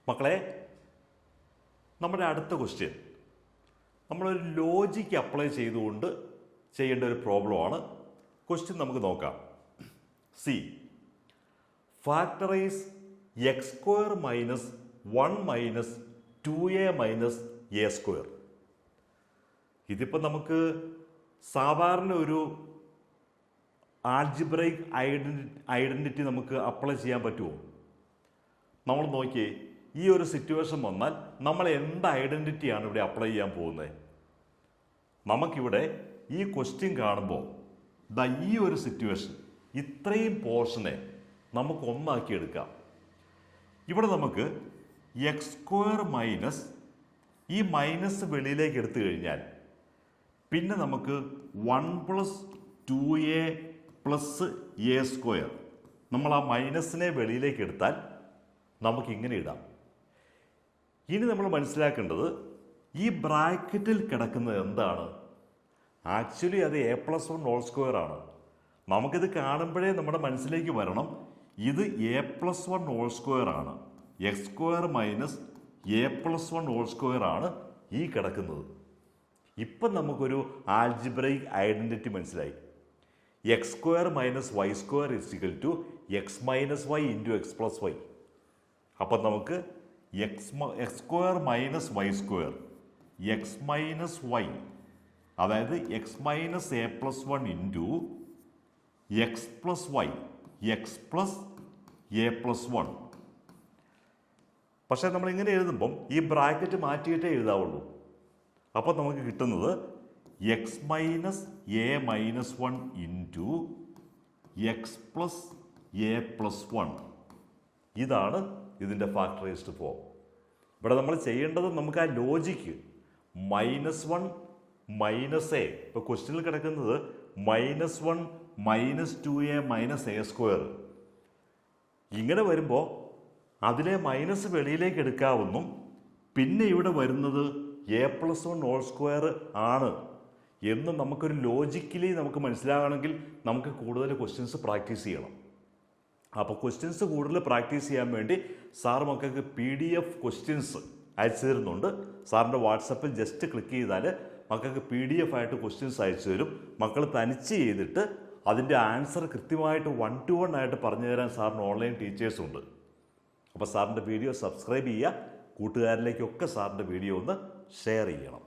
മക്കളെ, നമ്മുടെ അടുത്ത ക്വസ്റ്റ്യൻ നമ്മളൊരു ലോജിക്ക് അപ്ലൈ ചെയ്തുകൊണ്ട് ചെയ്യേണ്ട ഒരു പ്രോബ്ലമാണ്. ക്വസ്റ്റ്യൻ നമുക്ക് നോക്കാം. C, factorise X square minus 1 minus 2a minus A square. ഇതിപ്പോൾ നമുക്ക് സാധാരണ ഒരു ആൾജിബ്രൈക് ഐഡൻറ്റിറ്റി നമുക്ക് അപ്ലൈ ചെയ്യാൻ പറ്റുമോ? നമ്മൾ നോക്കിയേ, ഈ ഒരു സിറ്റുവേഷൻ വന്നാൽ നമ്മൾ എന്ത് ഐഡൻറ്റിറ്റിയാണ് ഇവിടെ അപ്ലൈ ചെയ്യാൻ പോകുന്നത്? നമുക്കിവിടെ ഈ ക്വസ്റ്റ്യൻ കാണുമ്പോൾ ഈ ഒരു സിറ്റുവേഷൻ, ഇത്രയും പോർഷനെ നമുക്ക് ഒന്നാക്കി എടുക്കാം. ഇവിടെ നമുക്ക് എക്സ് സ്ക്വയർ മൈനസ് ഈ മൈനസ് വെളിയിലേക്ക് എടുത്തു കഴിഞ്ഞാൽ പിന്നെ നമുക്ക് 1 plus 2a plus A square, നമ്മൾ ആ മൈനസിനെ വെളിയിലേക്ക് എടുത്താൽ നമുക്കിങ്ങനെ ഇടാം. ഇനി നമ്മൾ മനസ്സിലാക്കേണ്ടത് ഈ ബ്രാക്കറ്റിൽ കിടക്കുന്നത് എന്താണ്? ആക്ച്വലി അത് a+1 ഹോൾ സ്ക്വയർ ആണ്. നമുക്കിത് കാണുമ്പോഴേ നമ്മുടെ മനസ്സിലേക്ക് വരണം, ഇത് a+1 ഹോൾ സ്ക്വയർ ആണ്. X square minus a+1 whole square ആണ് ഈ കിടക്കുന്നത്. ഇപ്പം നമുക്കൊരു ആൾജിബ്രൈക് ഐഡൻറ്റിറ്റി മനസ്സിലായി. X square minus y square is equal to x minus y into x plus y. അപ്പം നമുക്ക് x square minus y square x minus y, അതായത് x minus a+1 into x plus y x plus a+1. പക്ഷേ നമ്മളിങ്ങനെ എഴുതുമ്പം ഈ bracket മാറ്റിയിട്ടേ എഴുതാവുള്ളൂ. അപ്പോൾ നമുക്ക് കിട്ടുന്നത് X minus A minus 1 into x plus a+1. ഇതാണ് ഇതിൻ്റെ ഫാക്ടറൈസ്ഡ് ഫോം. ഇവിടെ നമ്മൾ ചെയ്യേണ്ടത് നമുക്ക് ആ ലോജിക്ക് -1 മൈനസ് എ, ഇപ്പോൾ ക്വസ്റ്റ്യനിൽ കിടക്കുന്നത് -1 minus 2a minus A square. ഇങ്ങനെ വരുമ്പോൾ അതിലെ മൈനസ് വെളിയിലേക്ക് എടുക്കാവുന്നു. പിന്നെ ഇവിടെ വരുന്നത് a+1 ഹോൾ സ്ക്വയർ ആണ് എന്ന് നമുക്കൊരു ലോജിക്കലി നമുക്ക് മനസ്സിലാകണമെങ്കിൽ നമുക്ക് കൂടുതൽ ക്വസ്റ്റ്യൻസ് പ്രാക്ടീസ് ചെയ്യണം. അപ്പോൾ ക്വസ്റ്റ്യൻസ് കൂടുതൽ പ്രാക്ടീസ് ചെയ്യാൻ വേണ്ടി സാർ മക്കൾക്ക് PDF ക്വസ്റ്റ്യൻസ് അയച്ചു തരുന്നുണ്ട്. സാറിൻ്റെ വാട്സപ്പിൽ ജസ്റ്റ് ക്ലിക്ക് ചെയ്താൽ മക്കൾക്ക് PDF ആയിട്ട് ക്വസ്റ്റ്യൻസ് അയച്ചു തരും. മക്കൾ തനിച്ച് ചെയ്തിട്ട് അതിൻ്റെ ആൻസർ കൃത്യമായിട്ട് 1 to 1 ആയിട്ട് പറഞ്ഞു തരാൻ സാറിന് ഓൺലൈൻ ടീച്ചേഴ്സുണ്ട്. അപ്പോൾ സാറിൻ്റെ വീഡിയോ സബ്സ്ക്രൈബ് ചെയ്യുക, കൂട്ടുകാരിലേക്കൊക്കെ സാറിൻ്റെ വീഡിയോ ഒന്ന് ഷെയർ ചെയ്യണം.